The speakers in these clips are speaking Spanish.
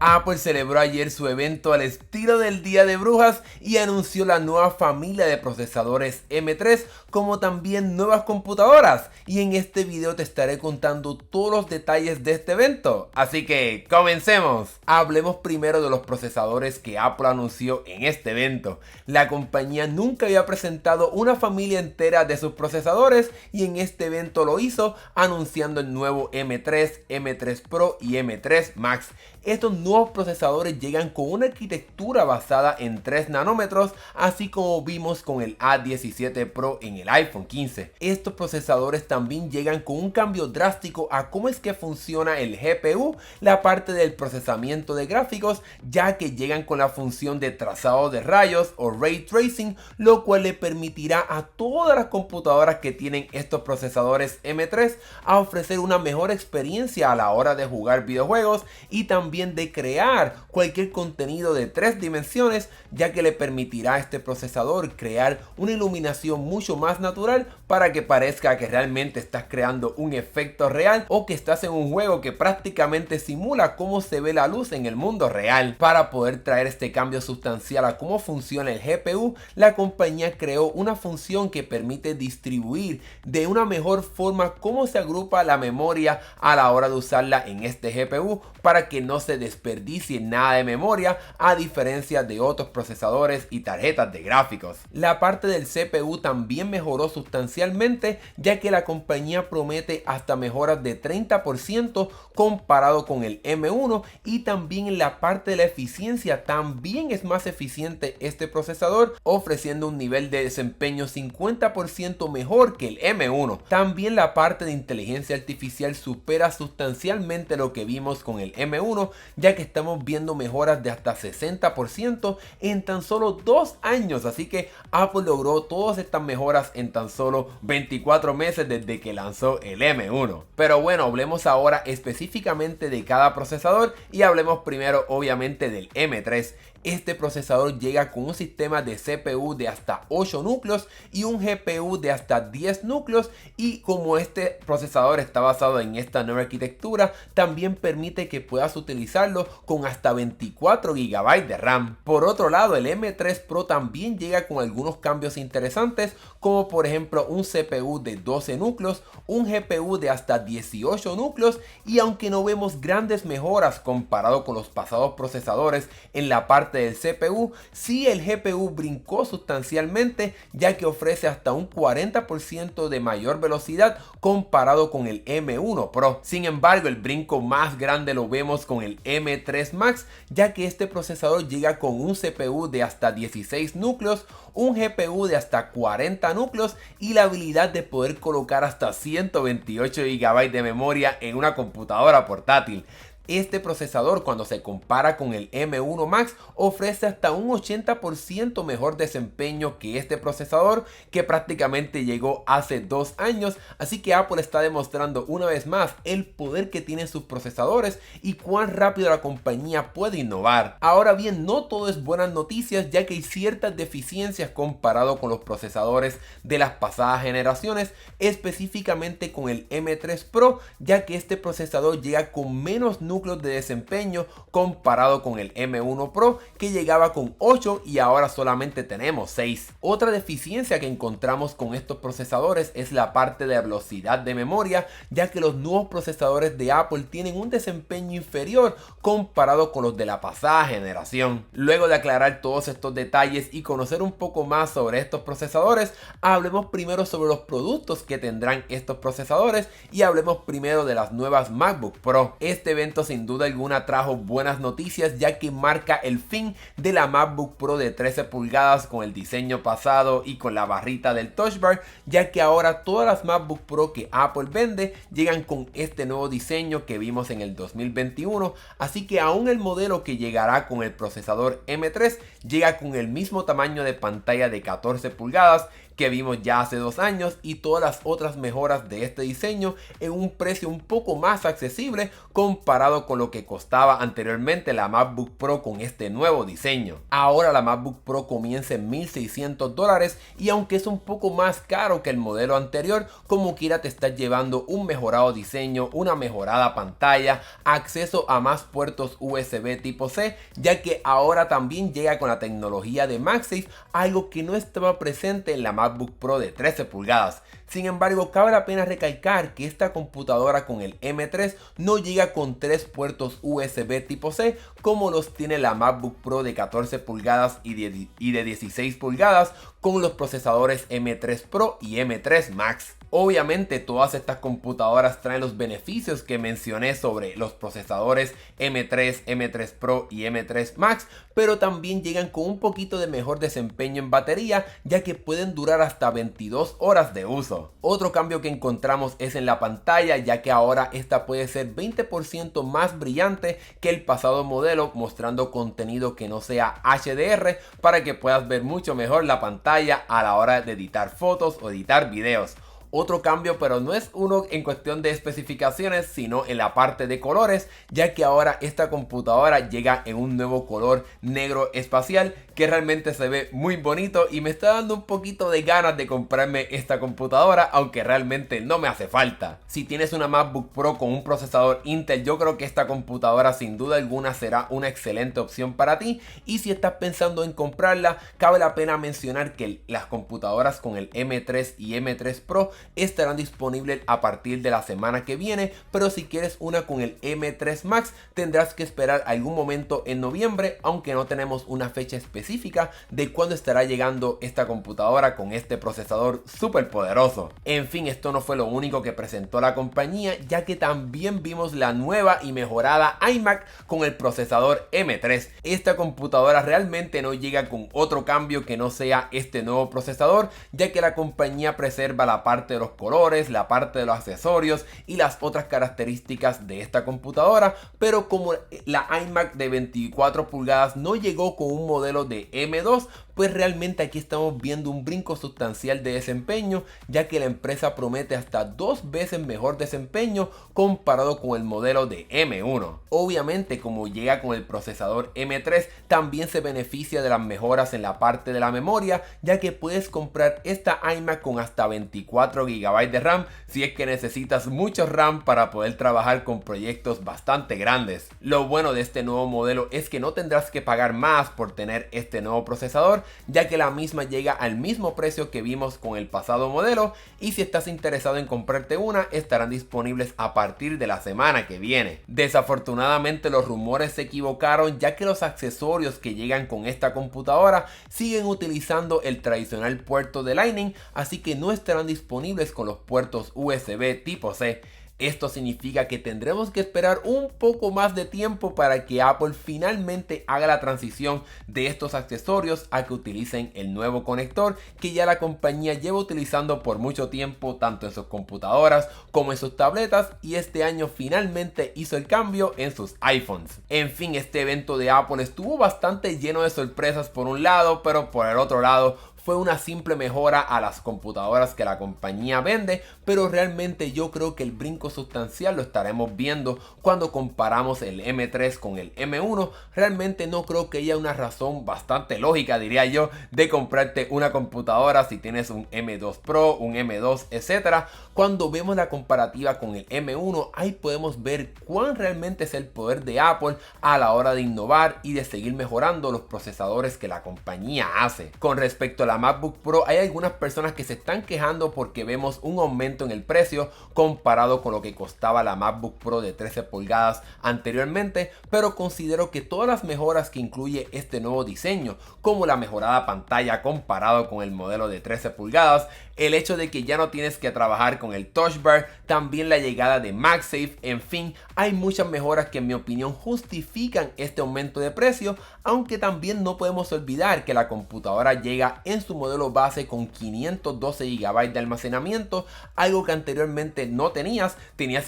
Apple celebró ayer su evento al estilo del Día de Brujas y anunció la nueva familia de procesadores M3 como también nuevas computadoras, y en este video te estaré contando todos los detalles de este evento, así que comencemos. Hablemos primero de los procesadores que Apple anunció en este evento. La compañía nunca había presentado una familia entera de sus procesadores y en este evento lo hizo anunciando el nuevo M3, M3 Pro y M3 Max. Estos nuevos procesadores llegan con una arquitectura basada en 3 nanómetros, así como vimos con el A17 Pro en el iPhone 15. Estos procesadores también llegan con un cambio drástico a cómo es que funciona el GPU, la parte del procesamiento de gráficos, ya que llegan con la función de trazado de rayos o Ray Tracing, lo cual le permitirá a todas las computadoras que tienen estos procesadores M3 a ofrecer una mejor experiencia a la hora de jugar videojuegos y también de crear cualquier contenido de 3 dimensiones, ya que le permitirá a este procesador crear una iluminación mucho más natural para que parezca que realmente estás creando un efecto real o que estás en un juego que prácticamente simula cómo se ve la luz en el mundo real. Para poder traer este cambio sustancial a cómo funciona el GPU, la compañía creó una función que permite distribuir de una mejor forma cómo se agrupa la memoria a la hora de usarla en este GPU para que no se desperdicie nada de memoria, a diferencia de otros procesadores y tarjetas de gráficos. La parte del CPU también mejoró sustancialmente, ya que la compañía promete hasta mejoras de 30% comparado con el M1, y también en la parte de la eficiencia también es más eficiente este procesador, ofreciendo un nivel de desempeño 50% mejor que el M1. También la parte de inteligencia artificial supera sustancialmente lo que vimos con el M1, ya que estamos viendo mejoras de hasta 60% en tan solo 2 años, así que Apple logró todas estas mejoras en tan solo 24 meses desde que lanzó el M1. Pero bueno, hablemos ahora específicamente de cada procesador y hablemos primero obviamente del M3. Este procesador llega con un sistema de CPU de hasta 8 núcleos y un GPU de hasta 10 núcleos, y como este procesador está basado en esta nueva arquitectura, también permite que puedas utilizarlo con hasta 24 GB de RAM. Por otro lado, el M3 Pro también llega con algunos cambios interesantes, como por ejemplo un CPU de 12 núcleos, un GPU de hasta 18 núcleos, y aunque no vemos grandes mejoras comparado con los pasados procesadores en la parte del CPU, sí el GPU brincó sustancialmente, ya que ofrece hasta un 40% de mayor velocidad comparado con el M1 Pro. Sin embargo, el brinco más grande lo vemos con el M3 Max, ya que este procesador llega con un CPU de hasta 16 núcleos, un GPU de hasta 40 núcleos y la habilidad de poder colocar hasta 128 GB de memoria en una computadora portátil. Este procesador, cuando se compara con el M1 Max, ofrece hasta un 80% mejor desempeño que este procesador, que prácticamente llegó hace 2 años, así que Apple está demostrando una vez más el poder que tienen sus procesadores y cuán rápido la compañía puede innovar. Ahora bien, no todo es buenas noticias, ya que hay ciertas deficiencias comparado con los procesadores de las pasadas generaciones, específicamente con el M3 Pro, ya que este procesador llega con menos núcleos de desempeño comparado con el M1 Pro, que llegaba con 8 y ahora solamente tenemos 6. Otra deficiencia que encontramos con estos procesadores es la parte de velocidad de memoria, ya que los nuevos procesadores de Apple tienen un desempeño inferior comparado con los de la pasada generación. Luego de aclarar todos estos detalles y conocer un poco más sobre estos procesadores, hablemos primero sobre los productos que tendrán estos procesadores y hablemos primero de las nuevas MacBook Pro. Este evento sin duda alguna trajo buenas noticias, ya que marca el fin de la MacBook Pro de 13 pulgadas con el diseño pasado y con la barrita del Touch Bar, ya que ahora todas las MacBook Pro que Apple vende llegan con este nuevo diseño que vimos en el 2021, así que aún el modelo que llegará con el procesador M3 llega con el mismo tamaño de pantalla de 14 pulgadas que vimos ya hace 2 años y todas las otras mejoras de este diseño en un precio un poco más accesible comparado con lo que costaba anteriormente la MacBook Pro con este nuevo diseño. Ahora la MacBook Pro comienza en $1,600 y aunque es un poco más caro que el modelo anterior, como quiera te estás llevando un mejorado diseño, una mejorada pantalla, acceso a más puertos USB tipo C, ya que ahora también llega con la tecnología de MagSafe, algo que no estaba presente en la MacBook Pro de 13 pulgadas. Sin embargo, cabe la pena recalcar que esta computadora con el M3 no llega con 3 puertos USB tipo C como los tiene la MacBook Pro de 14 pulgadas y de 16 pulgadas con los procesadores M3 Pro y M3 Max. Obviamente todas estas computadoras traen los beneficios que mencioné sobre los procesadores M3, M3 Pro y M3 Max, pero también llegan con un poquito de mejor desempeño en batería, ya que pueden durar hasta 22 horas de uso. Otro cambio que encontramos es en la pantalla, ya que ahora esta puede ser 20% más brillante que el pasado modelo, mostrando contenido que no sea HDR para que puedas ver mucho mejor la pantalla a la hora de editar fotos o editar videos. Otro cambio, pero no es uno en cuestión de especificaciones, sino en la parte de colores, ya que ahora esta computadora llega en un nuevo color negro espacial que realmente se ve muy bonito y me está dando un poquito de ganas de comprarme esta computadora, aunque realmente no me hace falta. Si tienes una MacBook Pro con un procesador Intel, yo creo que esta computadora sin duda alguna será una excelente opción para ti, y si estás pensando en comprarla, cabe la pena mencionar que las computadoras con el M3 y M3 Pro estarán disponibles a partir de la semana que viene, pero si quieres una con el M3 Max tendrás que esperar algún momento en noviembre, aunque no tenemos una fecha específica de cuándo estará llegando esta computadora con este procesador súper poderoso. En fin, esto no fue lo único que presentó la compañía, ya que también vimos la nueva y mejorada iMac con el procesador M3. Esta computadora realmente no llega con otro cambio que no sea este nuevo procesador, ya que la compañía preserva la parte de los colores, la parte de los accesorios y las otras características de esta computadora, pero como la iMac de 24 pulgadas no llegó con un modelo de M2, pues realmente aquí estamos viendo un brinco sustancial de desempeño, ya que la empresa promete hasta 2 veces mejor desempeño comparado con el modelo de M1. Obviamente, como llega con el procesador M3, también se beneficia de las mejoras en la parte de la memoria, ya que puedes comprar esta iMac con hasta 24 GB de RAM si es que necesitas mucho RAM para poder trabajar con proyectos bastante grandes. Lo bueno de este nuevo modelo es que no tendrás que pagar más por tener este nuevo procesador, ya que la misma llega al mismo precio que vimos con el pasado modelo, y si estás interesado en comprarte una, estarán disponibles a partir de la semana que viene. Desafortunadamente los rumores se equivocaron, ya que los accesorios que llegan con esta computadora siguen utilizando el tradicional puerto de Lightning, así que no estarán disponibles con los puertos USB tipo C. Esto significa que tendremos que esperar un poco más de tiempo para que Apple finalmente haga la transición de estos accesorios a que utilicen el nuevo conector que ya la compañía lleva utilizando por mucho tiempo, tanto en sus computadoras como en sus tabletas, y este año finalmente hizo el cambio en sus iPhones. En fin, este evento de Apple estuvo bastante lleno de sorpresas por un lado, pero por el otro lado fue una simple mejora a las computadoras que la compañía vende, pero realmente yo creo que el brinco sustancial lo estaremos viendo cuando comparamos el M3 con el M1. Realmente no creo que haya una razón bastante lógica, diría yo, de comprarte una computadora si tienes un M2 Pro, un M2, etcétera. Cuando vemos la comparativa con el M1, ahí podemos ver cuán realmente es el poder de Apple a la hora de innovar y de seguir mejorando los procesadores que la compañía hace. Con respecto a la MacBook Pro, hay algunas personas que se están quejando porque vemos un aumento en el precio comparado con lo que costaba la MacBook Pro de 13 pulgadas anteriormente, pero considero que todas las mejoras que incluye este nuevo diseño, como la mejorada pantalla comparado con el modelo de 13 pulgadas, el hecho de que ya no tienes que trabajar con el Touch Bar, también la llegada de MagSafe, en fin, hay muchas mejoras que en mi opinión justifican este aumento de precio, aunque también no podemos olvidar que la computadora llega en su modelo base con 512 GB de almacenamiento, algo que anteriormente no tenías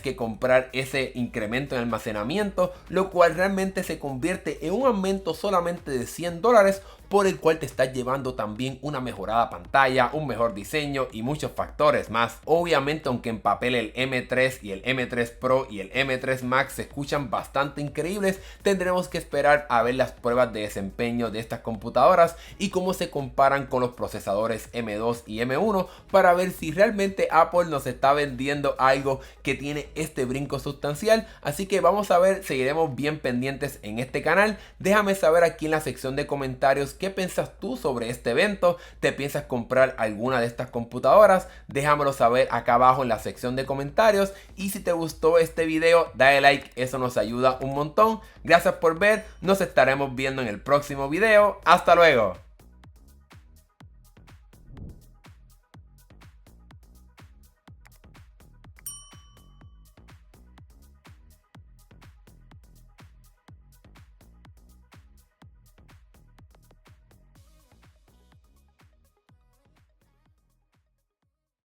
que comprar ese incremento en almacenamiento, lo cual realmente se convierte en un aumento solamente de $100 por el cual te estás llevando también una mejorada pantalla, un mejor diseño y muchos factores más. Obviamente, aunque en papel el M3 y el M3 Pro y el M3 Max se escuchan bastante increíbles, tendremos que esperar a ver las pruebas de desempeño de estas computadoras y cómo se comparan con los procesadores M2 y M1 para ver si realmente Apple nos está vendiendo algo que tiene este brinco sustancial. Así que vamos a ver, seguiremos bien pendientes en este canal. Déjame saber aquí en la sección de comentarios qué piensas tú sobre este evento. ¿Te piensas comprar alguna de estas computadoras? Déjamelo saber acá abajo en la sección de comentarios, y si te gustó este video dale like, eso nos ayuda un montón. Gracias por ver, nos estaremos viendo en el próximo video. Hasta luego.